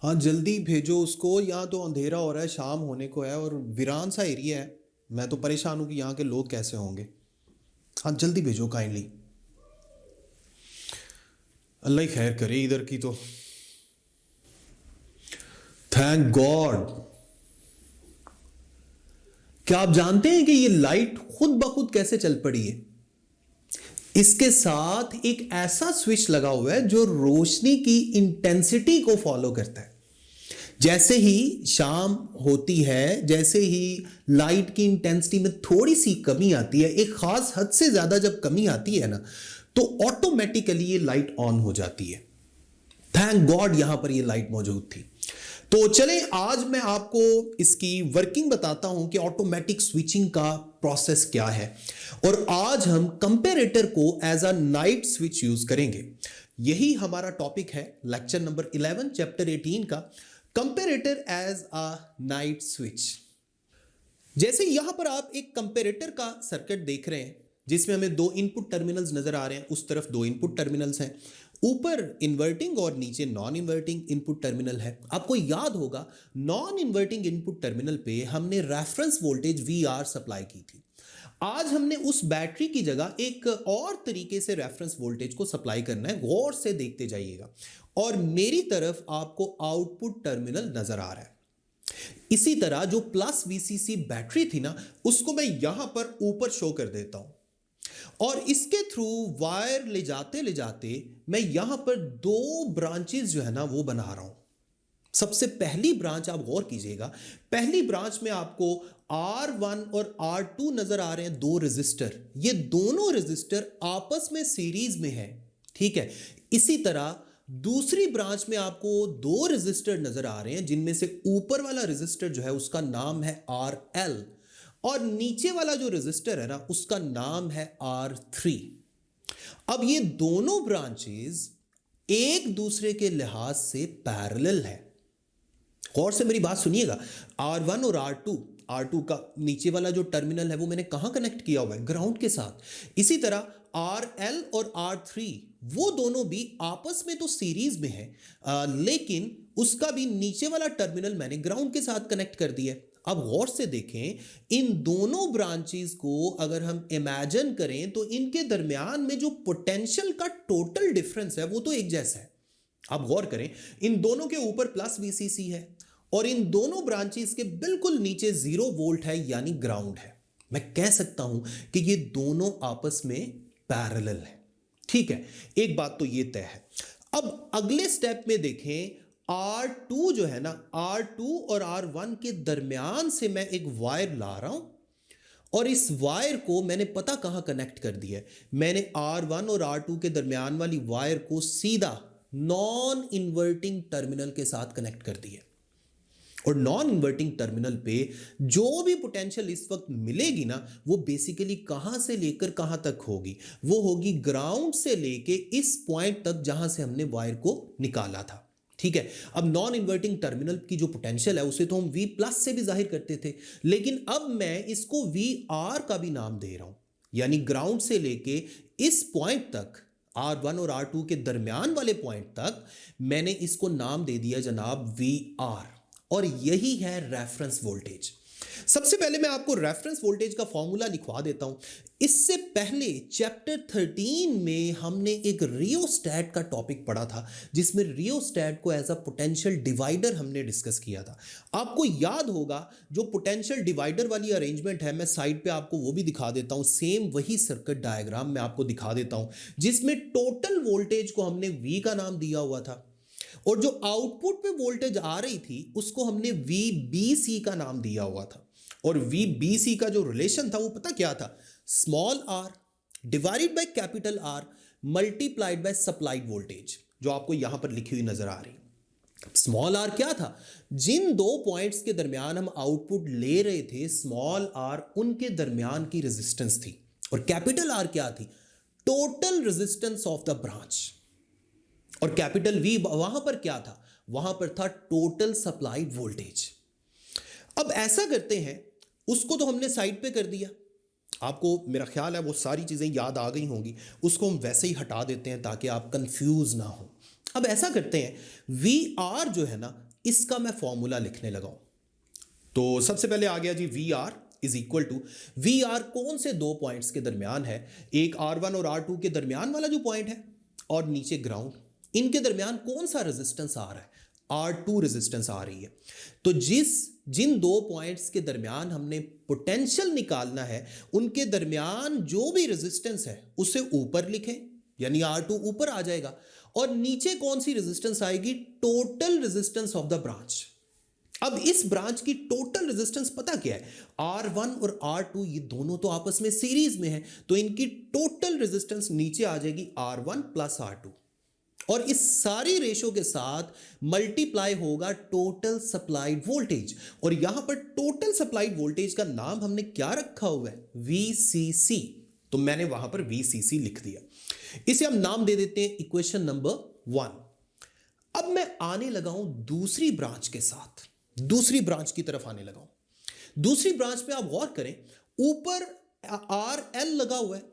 हाँ जल्दी भेजो उसको, यहाँ तो अंधेरा हो रहा है, शाम होने को है और वीरान सा एरिया है। मैं तो परेशान हूँ कि यहाँ के लोग कैसे होंगे। हाँ जल्दी भेजो काइंडली। अल्लाह ही खैर करे इधर की तो। Thank God. क्या आप जानते हैं कि ये लाइट खुद ब खुद कैसे चल पड़ी है? इसके साथ एक ऐसा स्विच लगा हुआ है जो रोशनी की इंटेंसिटी को फॉलो करता है। जैसे ही शाम होती है, जैसे ही लाइट की इंटेंसिटी में थोड़ी सी कमी आती है, एक खास हद से ज्यादा जब कमी आती है ना, तो ऑटोमेटिकली ये लाइट ऑन हो जाती है। थैंक गॉड यहां पर ये लाइट मौजूद थी। तो चलें आज मैं आपको इसकी वर्किंग बताता हूं कि ऑटोमेटिक स्विचिंग का प्रोसेस क्या है। और आज हम कंपेरेटर को as a night switch use करेंगे। यही हमारा टॉपिक है लेक्चर नंबर 11 चैप्टर 18 का, comparator as a night switch. जैसे यहां पर आप एक कंपेरेटर का सर्किट देख रहे हैं जिसमें हमें दो इनपुट टर्मिनल्स नजर आ रहे हैं, उस तरफ दो इनपुट टर्मिनल्स हैं, ऊपर इन्वर्टिंग और नीचे नॉन इन्वर्टिंग इनपुट टर्मिनल है। आपको याद होगा नॉन इन्वर्टिंग इनपुट टर्मिनल पे हमने reference voltage V R supply की थी। आज हमने उस बैटरी की जगह एक और तरीके से रेफरेंस वोल्टेज को सप्लाई करना है, गौर से देखते जाइएगा। और मेरी तरफ आपको आउटपुट टर्मिनल नजर आ रहा है। इसी तरह जो प्लस वीसीसी बैटरी थी ना, उसको मैं यहां पर ऊपर शो कर देता हूं और इसके थ्रू वायर ले जाते मैं यहां पर दो ब्रांचेस जो है ना वो बना रहा हूं। सबसे पहली ब्रांच आप गौर कीजिएगा, पहली ब्रांच में आपको R1 और R2 नजर आ रहे हैं, दो रेजिस्टर। ये दोनों रेजिस्टर आपस में सीरीज में है, ठीक है। इसी तरह दूसरी ब्रांच में आपको दो रेजिस्टर नजर आ रहे हैं जिनमें से ऊपर वाला रेजिस्टर जो है उसका नाम है RL और नीचे वाला जो रेजिस्टर है ना उसका नाम है R3। अब ये दोनों ब्रांचेस एक दूसरे के लिहाज से पैरेलल है। गौर से मेरी बात सुनिएगा, R1 और R2 का नीचे वाला जो टर्मिनल है वो मैंने कहां कनेक्ट किया हुआ है? ग्राउंड के साथ। इसी तरह RL और R3 वो दोनों भी आपस में तो सीरीज में है, लेकिन उसका भी नीचे वाला टर्मिनल मैंने ग्राउंड के साथ कनेक्ट कर दिया। अब गौर से देखें, इन दोनों ब्रांचेस को अगर हम इमेजिन करें तो इनके दरमियान में जो पोटेंशियल का टोटल डिफरेंस है वो तो एक जैसा है। आप गौर करें, इन दोनों के ऊपर प्लस वीसीसी है और इन दोनों ब्रांचेस के बिल्कुल नीचे 0 वोल्ट है यानी ग्राउंड है। मैं कह सकता हूं कि ये दोनों आपस में पैरेलल है, ठीक है। एक बात तो ये तय है। अब अगले स्टेप में देखें, R2 जो है ना, R2 और R1 के दरमियान से मैं एक वायर ला रहा हूं और इस वायर को मैंने पता कहां कनेक्ट कर दिया है? मैंने R1 और R2 के दरमियान वाली वायर को सीधा नॉन इन्वर्टिंग टर्मिनल के साथ कनेक्ट कर दिया। और नॉन इन्वर्टिंग टर्मिनल पे जो भी पोटेंशियल इस वक्त मिलेगी ना, वो बेसिकली कहां से लेकर कहां तक होगी? वो होगी ग्राउंड से लेके इस पॉइंट तक जहां से हमने वायर को निकाला था, ठीक है। अब नॉन इन्वर्टिंग टर्मिनल की जो पोटेंशियल है उसे तो हम V प्लस से भी जाहिर करते थे, लेकिन अब मैं इसको VR का भी नाम दे रहा हूं, यानी ग्राउंड से लेके इस पॉइंट तक, R1 और R2 के दरमियान वाले पॉइंट तक मैंने इसको नाम दे दिया जनाब VR। और यही है रेफरेंस वोल्टेज। सबसे पहले मैं आपको रेफरेंस वोल्टेज का फॉर्मूला लिखवा देता हूं। इससे पहले चैप्टर 13 में हमने एक रियोस्टैट का टॉपिक पढ़ा था जिसमें रियोस्टैट को एज अ पोटेंशियल डिवाइडर हमने डिस्कस किया था। आपको याद होगा जो पोटेंशियल डिवाइडर वाली अरेंजमेंट है, मैं साइड पे आपको वो भी दिखा देता हूं, सेम वही सर्किट डायग्राम मैं आपको दिखा देता हूं जिसमें टोटल वोल्टेज को हमने V का नाम दिया हुआ था और जो आउटपुट पे वोल्टेज आ रही थी उसको हमने VBC का नाम दिया हुआ था। और VBC का जो रिलेशन था वो पता क्या था? Small r divided by capital R multiplied by supplied voltage, जो आपको यहां पर लिखी हुई नजर आ रही। स्मॉल r क्या था? जिन दो पॉइंट्स के दरमियान हम आउटपुट ले रहे थे, स्मॉल r उनके दरमियान की रेजिस्टेंस थी। और कैपिटल R क्या थी? Total resistance of the branch. और कैपिटल V वहां पर क्या था? वहां पर था टोटल सप्लाइड वोल्टेज। अब ऐसा करते हैं, उसको तो हमने साइड पे कर दिया, आपको मेरा ख्याल है वो सारी चीजें याद आ गई होंगी, उसको हम वैसे ही हटा देते हैं ताकि आप कंफ्यूज ना हो। अब ऐसा करते हैं, VR जो है ना, इसका मैं फॉर्मूला लिखने लगा हूं। तो सबसे पहले आ गया G V R is equal to, V R कौन से दो पॉइंट्स के दरमियान है, एक R1 और R2 के दरमियान वाला जो पॉइंट है और नीचे ग्राउंड, इनके दरमियान कौन सा रेजिस्टेंस आ रहा है, R2 रेजिस्टेंस आ रही है। तो जिन दो पॉइंट्स के दरमियान हमने पोटेंशियल निकालना है, उनके दरमियान जो भी रेजिस्टेंस है उसे ऊपर लिखें, यानी R2 ऊपर आ जाएगा, और नीचे कौन सी रेजिस्टेंस आएगी, total resistance of the branch. अब इस ब्रांच की टोटल रेजिस्टेंस पता क्या है, R1 और R2 ये दोनों तो आपस में सीरीज में है, तो इनकी टोटल रेजिस्टेंस नीचे आ जाएगी R1 प्लस R2, और इस सारी रेशो के साथ मल्टीप्लाई होगा टोटल सप्लाइड वोल्टेज, और यहां पर टोटल सप्लाइड वोल्टेज का नाम हमने क्या रखा हुआ है, VCC। तो मैंने वहां पर VCC लिख दिया। इसे हम नाम दे देते हैं इक्वेशन नंबर 1। अब मैं आने लगा हूं दूसरी ब्रांच के साथ, दूसरी ब्रांच की तरफ आने लगा हूं। दूसरी ब्रांच में आप गौर करें, ऊपर RL लगा हुआ है,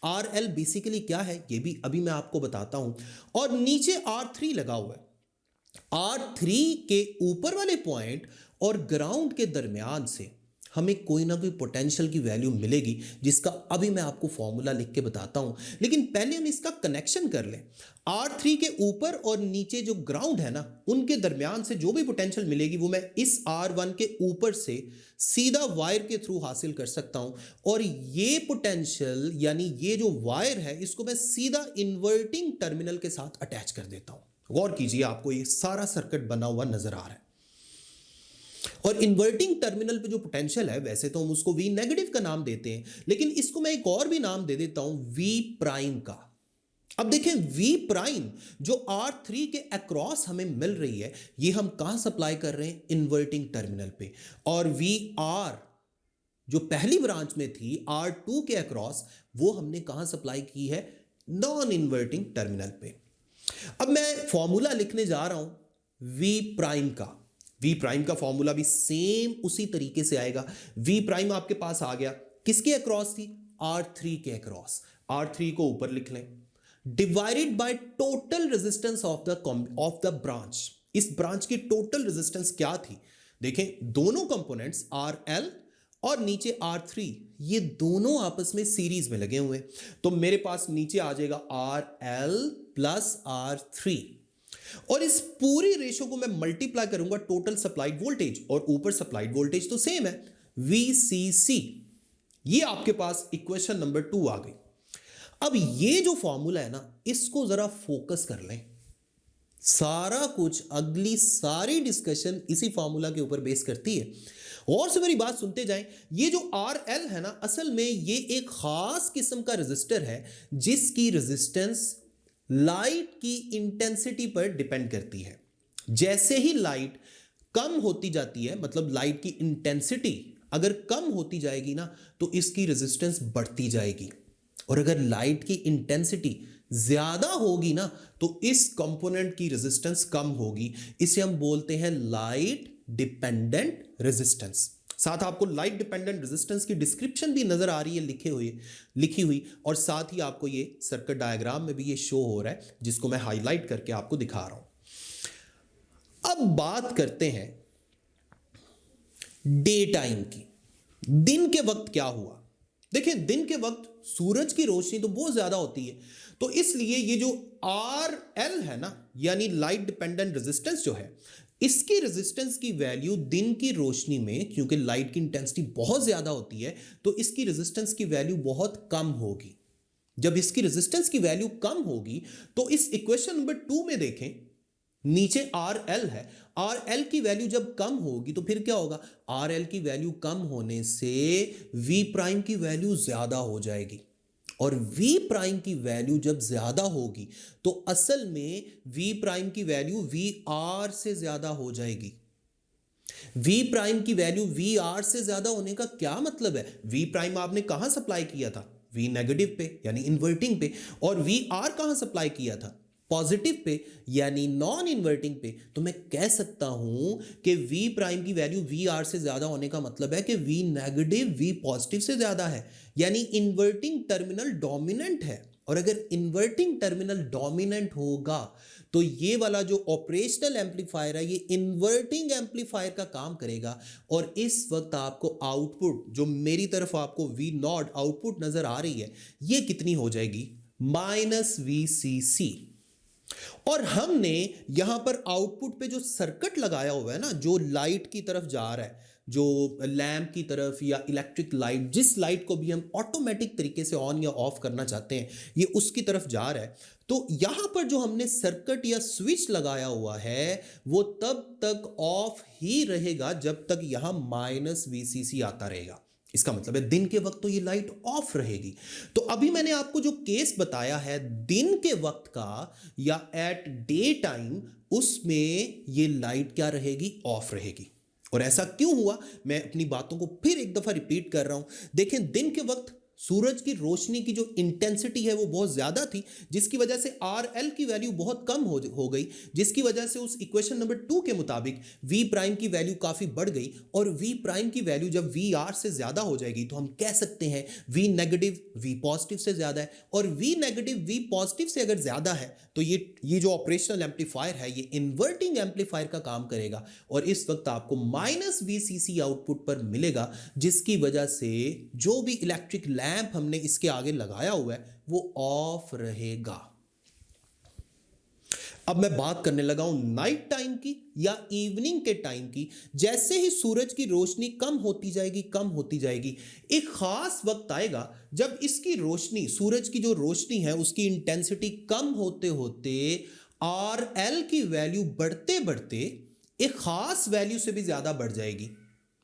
RL बेसिकली क्या है ये भी अभी मैं आपको बताता हूं, और नीचे R3 लगा हुआ है। R3 के ऊपर वाले पॉइंट और ग्राउंड के दरमियान से हमें कोई ना कोई पोटेंशियल की वैल्यू मिलेगी, जिसका अभी मैं आपको फॉर्मूला लिख के बताता हूं। लेकिन पहले हम इसका कनेक्शन कर लें। R3 के ऊपर और नीचे जो ग्राउंड है ना, उनके दरमियान से जो भी पोटेंशियल मिलेगी वो मैं इस R1 के ऊपर से सीधा वायर के थ्रू हासिल कर सकता हूं, और ये पोटेंशियल यानी ये जो वायर है इसको मैं सीधा इन्वर्टिंग टर्मिनल के साथ अटैच कर देता हूं। गौर कीजिए, आपको ये सारा सर्किट बना हुआ नजर आ रहा है। और इन्वर्टिंग टर्मिनल पे जो पोटेंशियल है, वैसे तो हम उसको V नेगेटिव का नाम देते हैं, लेकिन इसको मैं एक और भी नाम दे देता हूं, V प्राइम का। अब देखें, V प्राइम जो R3 के अक्रॉस हमें मिल रही है, ये हम कहां सप्लाई कर रहे हैं, इन्वर्टिंग टर्मिनल पे। और VR जो पहली ब्रांच में थी R2 के अक्रॉस, वो हमने कहां सप्लाई की है, नॉन इन्वर्टिंग टर्मिनल पे। अब मैं फॉर्मूला लिखने जा रहा हूं V प्राइम का। V प्राइम का फॉर्मूला भी सेम उसी तरीके से आएगा। V प्राइम आपके पास आ गया, किसके अक्रॉस थी, R3 के अक्रॉस। R3 को ऊपर लिख लें, divided by total resistance of the branch. इस ब्रांच की टोटल रेजिस्टेंस क्या थी, देखें दोनों कंपोनेंट्स RL और नीचे R3, ये दोनों आपस में सीरीज में लगे हुए, तो मेरे पास नीचे आ जाएगा RL प्लस R3, और इस पूरी रेशो को मैं मल्टीप्लाई करूंगा टोटल सप्लाइड वोल्टेज, और ऊपर सप्लाइड वोल्टेज तो सेम है, VCC। ये आपके पास इक्वेशन नंबर 2 आ गई। अब ये जो फॉर्मूला है ना, इसको जरा फोकस कर लें। सारा कुछ, अगली सारी डिस्कशन इसी फॉर्मूला के ऊपर बेस करती है। और से मेरी बात सुनते जाएं, ये जो RL है ना, असल में ये एक खास किस्म का रेजिस्टर है, जिसकी रेजिस्टेंस लाइट की इंटेंसिटी पर डिपेंड करती है। जैसे ही लाइट कम होती जाती है, मतलब लाइट की इंटेंसिटी अगर कम होती जाएगी ना, तो इसकी रेजिस्टेंस बढ़ती जाएगी, और अगर लाइट की इंटेंसिटी ज्यादा होगी ना, तो इस कंपोनेंट की रेजिस्टेंस कम होगी। इसे हम बोलते हैं लाइट डिपेंडेंट रेजिस्टेंस। साथ आपको लाइट डिपेंडेंट रेजिस्टेंस की डिस्क्रिप्शन भी नजर आ रही है लिखी हुई, और साथ ही आपको ये सर्किट डायग्राम में भी ये शो हो रहा है, जिसको मैं हाईलाइट करके आपको दिखा रहा हूं। अब बात करते हैं डे टाइम की। दिन के वक्त क्या हुआ, देखिए दिन के वक्त सूरज की रोशनी तो बहुत ज्यादा होती है, तो इसलिए ये जो RL है ना, यानी लाइट डिपेंडेंट रेजिस्टेंस जो है, इसकी रेजिस्टेंस की वैल्यू दिन की रोशनी में, क्योंकि लाइट की इंटेंसिटी बहुत ज्यादा होती है, तो इसकी रेजिस्टेंस की वैल्यू बहुत कम होगी। जब इसकी रेजिस्टेंस की वैल्यू कम होगी, तो इस इक्वेशन नंबर 2 में देखें, नीचे RL है, RL की वैल्यू जब कम होगी तो फिर क्या होगा, RL की वैल्यू कम होने से V प्राइम की वैल्यू ज्यादा हो जाएगी, और V प्राइम की वैल्यू जब ज्यादा होगी तो असल में V प्राइम की वैल्यू VR से ज्यादा हो जाएगी। V प्राइम की वैल्यू VR से ज्यादा होने का क्या मतलब है, V प्राइम आपने कहां सप्लाई किया था, V नेगेटिव पे यानी इन्वर्टिंग पे, और VR कहां सप्लाई किया था, पॉजिटिव पे यानी नॉन इन्वर्टिंग पे। तो मैं कह सकता हूं कि V प्राइम की वैल्यू VR से ज्यादा होने का मतलब है कि V नेगेटिव V पॉजिटिव से ज्यादा है, यानी इन्वर्टिंग टर्मिनल डोमिनेंट है। और अगर इन्वर्टिंग टर्मिनल डोमिनेंट होगा तो ये वाला जो ऑपरेशनल एम्पलीफायर है ये इन्वर्टिंग एम्पलीफायर का काम करेगा और इस वक्त आपको आउटपुट जो मेरी तरफ आपको वी नॉट आउटपुट नजर आ रही है ये कितनी हो जाएगी, -VCC। और हमने यहां पर आउटपुट पे जो सर्किट लगाया हुआ है ना, जो लाइट की तरफ जा रहा है, जो लैंप की तरफ या इलेक्ट्रिक लाइट, जिस लाइट को भी हम ऑटोमेटिक तरीके से ऑन या ऑफ करना चाहते हैं ये उसकी तरफ जा रहा है। तो यहां पर जो हमने सर्किट या स्विच लगाया हुआ है वो तब तक ऑफ ही रहेगा जब तक यहां -VCC आता रहेगा। इसका मतलब है दिन के वक्त तो ये लाइट ऑफ रहेगी। तो अभी मैंने आपको जो केस बताया है दिन के वक्त का या एट डे टाइम, उसमें ये लाइट क्या रहेगी, ऑफ रहेगी। और ऐसा क्यों हुआ, मैं अपनी बातों को फिर एक दफा रिपीट कर रहा हूं। देखें, दिन के वक्त सूरज की रोशनी की जो इंटेंसिटी है वो बहुत ज्यादा थी, जिसकी वजह से RL की वैल्यू बहुत कम हो गई, जिसकी वजह से उस इक्वेशन नंबर 2 के मुताबिक V प्राइम की वैल्यू काफी बढ़ गई। और V प्राइम की वैल्यू जब VR से ज्यादा हो जाएगी तो हम कह सकते हैं V नेगेटिव V पॉजिटिव से ज्यादा है, और V नेगेटिव V पॉजिटिव से अगर ज्यादा है तो ये जो ऑपरेशनल एम्पलीफायर है ये इन्वर्टिंग एम्पलीफायर का काम करेगा और इस वक्त आपको -VCC आउटपुट पर मिलेगा, जिसकी वजह से जो भी इलेक्ट्रिक लैंप हमने इसके आगे लगाया हुआ है वो ऑफ रहेगा। अब मैं बात करने लगा हूं नाइट टाइम की या इवनिंग के टाइम की। जैसे ही सूरज की रोशनी कम होती जाएगी, एक खास वक्त आएगा जब इसकी रोशनी, सूरज की जो रोशनी है उसकी इंटेंसिटी कम होते होते RL की वैल्यू बढ़ते बढ़ते एक खास वैल्यू से भी ज्यादा बढ़ जाएगी,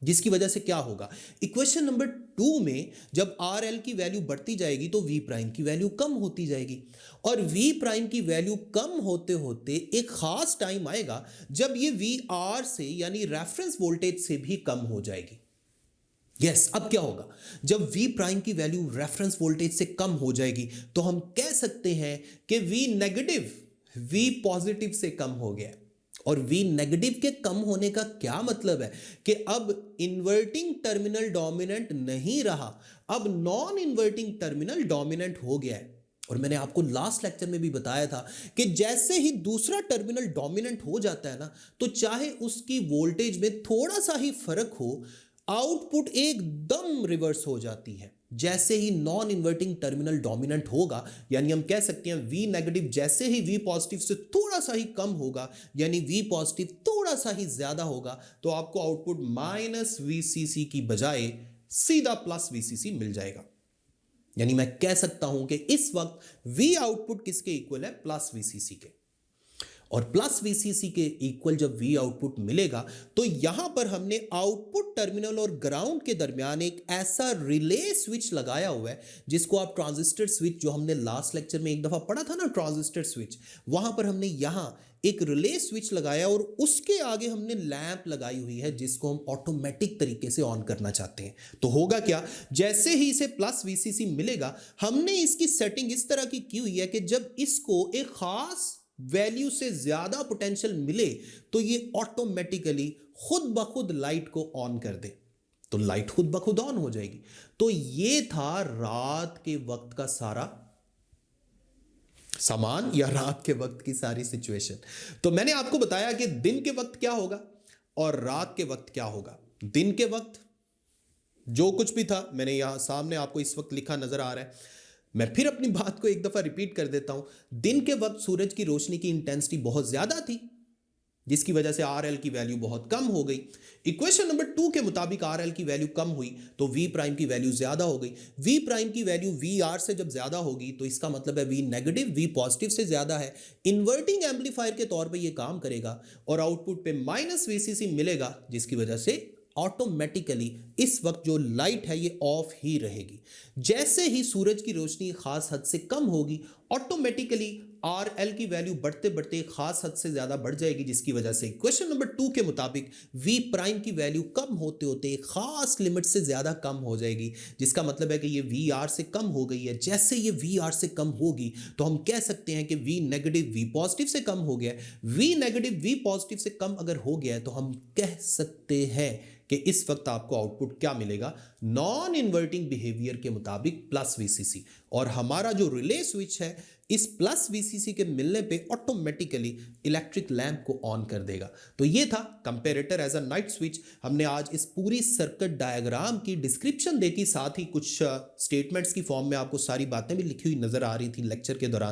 जिसकी वजह से क्या होगा, इक्वेशन नंबर 2 में जब RL की वैल्यू बढ़ती जाएगी तो V प्राइम की वैल्यू कम होती जाएगी, और V प्राइम की वैल्यू कम होते होते एक खास टाइम आएगा जब ये VR से यानी रेफरेंस वोल्टेज से भी कम हो जाएगी। यस, अब क्या होगा, जब V प्राइम की वैल्यू रेफरेंस वोल्टेज से कम हो जाएगी तो हम कह सकते हैं कि V नेगेटिव V पॉजिटिव से कम हो गया। और V नेगेटिव के कम होने का क्या मतलब है कि अब इन्वर्टिंग टर्मिनल डोमिनेंट नहीं रहा, अब नॉन इन्वर्टिंग टर्मिनल डोमिनेंट हो गया है। और मैंने आपको लास्ट लेक्चर में भी बताया था कि जैसे ही दूसरा टर्मिनल डोमिनेंट हो जाता है ना, तो चाहे उसकी वोल्टेज में थोड़ा सा ही फर्क हो, आउटपुट एकदम रिवर्स हो जाती है। जैसे ही नॉन इन्वर्टिंग टर्मिनल डोमिनेंट होगा, यानी हम कह सकते हैं V नेगेटिव जैसे ही V पॉजिटिव से थोड़ा सा ही कम होगा, यानी V पॉजिटिव थोड़ा सा ही ज्यादा होगा, तो आपको आउटपुट -VCC की बजाय सीधा +VCC मिल जाएगा। यानी मैं कह सकता हूं कि इस वक्त V आउटपुट किसके इक्वल है, +VCC के। और +VCC के इक्वल जब V आउटपुट मिलेगा तो यहां पर हमने आउटपुट टर्मिनल और ग्राउंड के दरमियान एक ऐसा रिले स्विच लगाया हुआ है जिसको आप ट्रांजिस्टर स्विच, जो हमने लास्ट लेक्चर में एक दफा पढ़ा था ना ट्रांजिस्टर स्विच, वहां पर हमने यहां एक रिले स्विच लगाया और उसके आगे हमने लैंप लगाई हुई है जिसको हम ऑटोमेटिक तरीके से ऑन करना चाहते हैं। तो होगा क्या, जैसे ही इसे +VCC मिलेगा, हमने इसकी सेटिंग इस तरह की हुई है कि जब इसको एक खास वैल्यू से ज्यादा पोटेंशियल मिले तो ये ऑटोमेटिकली खुद ब खुद लाइट को ऑन कर दे, तो लाइट खुद ब खुद ऑन हो जाएगी। तो ये था रात के वक्त का सारा सामान या रात के वक्त की सारी सिचुएशन। तो मैंने आपको बताया कि दिन के वक्त क्या होगा और रात के वक्त क्या होगा। दिन के वक्त जो कुछ भी था मैंने यहां सामने आपको इस वक्त लिखा नजर आ रहा है। मैं फिर अपनी बात को एक दफा रिपीट कर देता हूं। दिन के वक्त सूरज की रोशनी की इंटेंसिटी बहुत ज्यादा थी, जिसकी वजह से RL की वैल्यू बहुत कम हो गई। इक्वेशन नंबर 2 के मुताबिक RL की वैल्यू कम हुई तो V प्राइम की वैल्यू ज्यादा हो गई। V प्राइम की वैल्यू VR से जब ज्यादा होगी तो इसका मतलब है V नेगेटिव V पॉजिटिव से ज्यादा है, इन्वर्टिंग एम्पलीफायर के तौर पे ये काम करेगा और आउटपुट पे -VCC मिलेगा, जिसकी वजह से ऑटोमेटिकली इस वक्त जो लाइट है ये ऑफ ही रहेगी। जैसे ही सूरज की रोशनी खास हद से कम होगी, ऑटोमेटिकली RL की वैल्यू बढ़ते बढ़ते खास हद से ज्यादा बढ़ जाएगी, जिसकी वजह से क्वेश्चन नंबर 2 के मुताबिक V प्राइम की वैल्यू कम होते होते खास लिमिट से ज्यादा कम हो जाएगी, जिसका मतलब है कि ये VR से कम हो गई है। जैसे ये VR से कम होगी तो हम कह सकते हैं कि V नेगेटिव V पॉजिटिव से कम हो गया है। V नेगेटिव V पॉजिटिव से कम अगर हो गया है तो हम कह सकते हैं कि इस वक्त आपको आउटपुट क्या मिलेगा, नॉन इन्वर्टिंग बिहेवियर के मुताबिक +VCC। और हमारा जो रिले स्विच है इस प्लस वीसीसी के मिलने पे ऑटोमेटिकली इलेक्ट्रिक लैंप को ऑन कर देगा। तो ये था comparator as a night switch. हमने आज इस पूरी सर्किट डायग्राम की डिस्क्रिप्शन देखी, साथ ही कुछ स्टेटमेंट्स की फॉर्म में आपको सारी बातें भी लिखी हुई नजर आ रही थी लेक्चर के दौरान।